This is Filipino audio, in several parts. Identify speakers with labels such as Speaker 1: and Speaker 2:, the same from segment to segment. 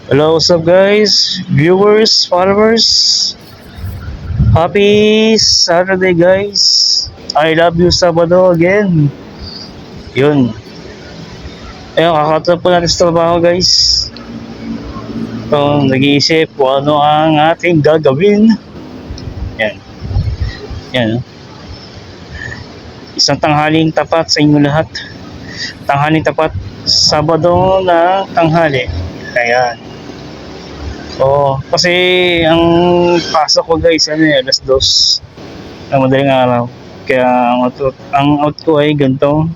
Speaker 1: Hello, what's up guys? Viewers, followers. Happy Saturday guys. I love you Sabado again. Yun. Ayun, kakatapos po natin sa trabaho guys. Kung nag-iisip kung ano ang ating gagawin. Yan. Yan. Isang tanghaling tapat sa inyo lahat. Tanghaling tapat Sabado na tanghali. Ayan. So, kasi ang pasok ko guys, alas 2 ng madaling araw. Kaya ang out ko ay ganito.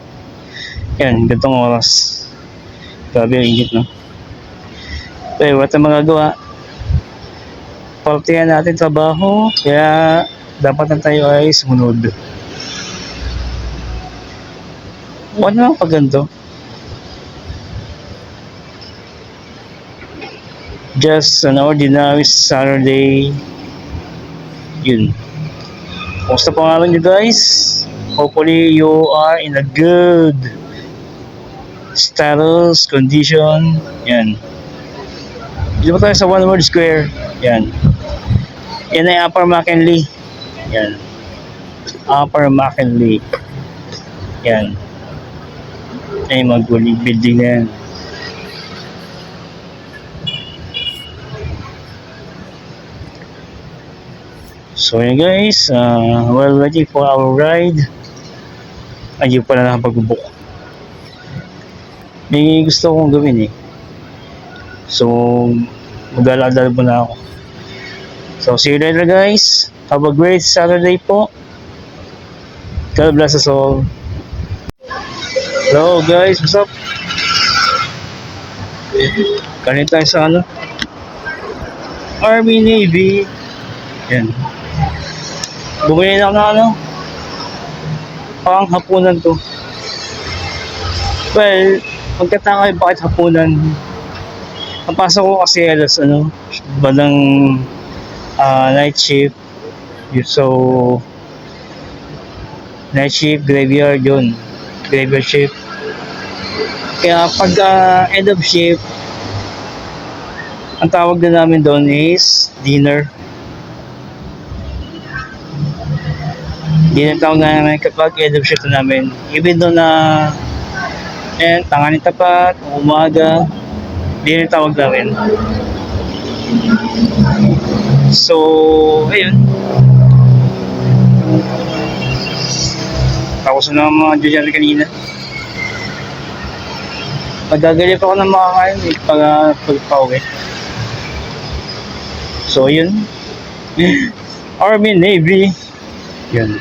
Speaker 1: Yan, gantong oras. Grabe ang init, no? Pero wala tayong magagawa. Partihan natin trabaho, kaya dapat na tayo ay sumunod. Huwag naman pag ganito. Just an ordinary Saturday. Yun. Kumusta pangalan nyo guys? Hopefully you are in a good status, condition. Yan. Dito tayo sa One World Square. Yan. Yan ay Upper McKinley. Yan. Upper McKinley. Yan. Ay mag-building na yan. So yan guys, while waiting for our ride, ayun pala nakapag-book. May gusto kong gawin eh. So, mag-alala po na ako. So, see you later guys. Have a great Saturday po. God bless us all. Hello guys, what's up? Kanina tayo sa Army Navy. Yan. Bumili na ako ng pang hapunan to. Well, magkatanga bakit hapunan. Ang pasok ko kasi alas bandang night shift. So, night shift, graveyard yun. Graveyard shift. Kaya pag end of shift, ang tawag na namin doon is dinner. Dinner tawag na namin kapag end of shift namin. Even doon na tanganin tapat, umaga, dinner tawag namin. So, ayun. Tapos na mga dyan kanina. Magagali pa ako ng makakain pag-pauwi. So, yun. Army, Navy. Yun.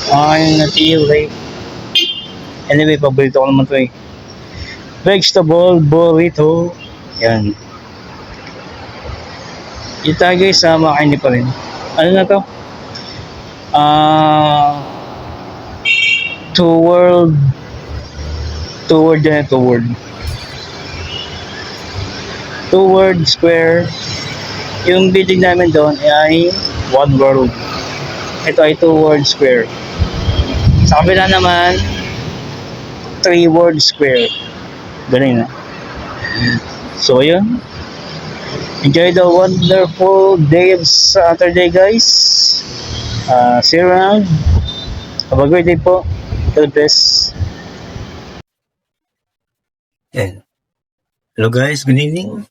Speaker 1: I'm not late. Anyway, paborito ko naman ito eh. Vegetable burrito. Yan. Ito guys, makainin pa rin. Ano na to? Toward Square. Yung building namin doon ay One World. Ito ay Toward Square. Sa kabila naman, Three World Square. Galing na. So yun. Enjoy the wonderful day of Saturday guys. See you around. Have a great day po. God bless. Yan. Hello guys, good evening.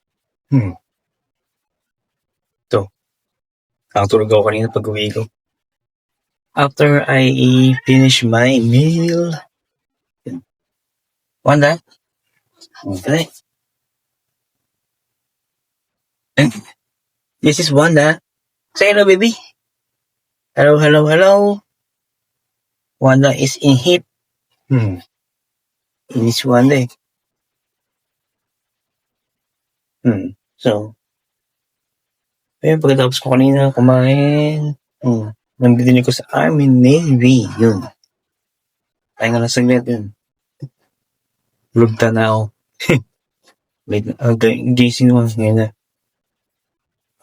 Speaker 1: Ito. Nakatulog ako kanina pag uwi ko. After I finish my meal. Wanda? Okay. This is Wanda. Say hello, baby. Hello, hello, hello. Wanda is in heat. This Wanda. So, ayun, pagkatapos ko kanina kumain, nang binili ko sa Army Navy, yun. Ay nga lang saglit yun. Lugta na ako. Gising naman ngayon na.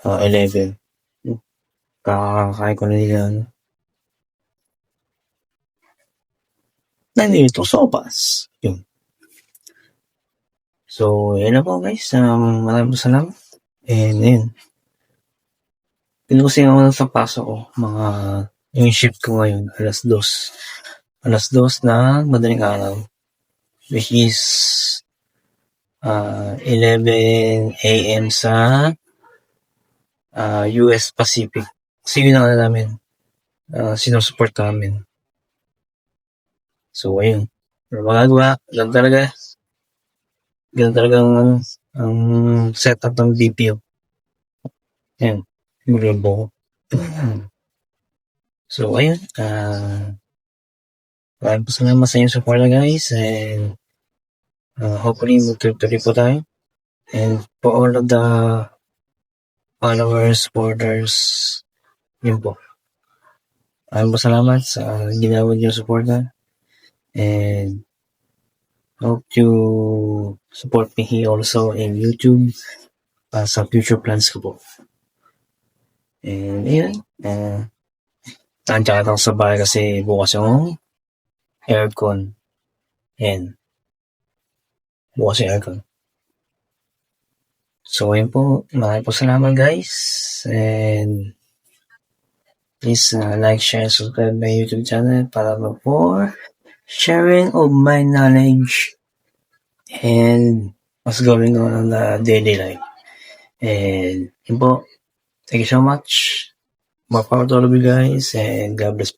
Speaker 1: 11. Kakakain ko na nila, nanito sopas. Yun.
Speaker 2: So, yun na po guys. Maraming salamat. And yun. Pinusin ako sa pasok ko. Yung shift ko ngayon, alas 2. Alas 2 na madaling araw. Which is 11 a.m. sa US Pacific. Kasi yun ang namin. Sinusupport namin. So, ayun. Pero magagawa. Ganun talaga. Ganun talagang ang setup ng BPO. Ayan. Maglambo ko. So, ayun. Maraming salamat sa inyong support guys. And hopefully, magtuloy po tayo. And for all of the followers, supporters, yun po. Maraming salamat sa ginawa niyo suporta. And hope you support me here also in YouTube sa future plans ko po. And yun. Nandiyan ako sa bahay kasi bukas yung aircon. And bukas yung aircon. So, yun po. Maraming po salamat guys. And please like, share, subscribe my YouTube channel para for sharing of my knowledge and what's going on the daily life. And yun po. Thank you so much. More power to all of you guys and God bless.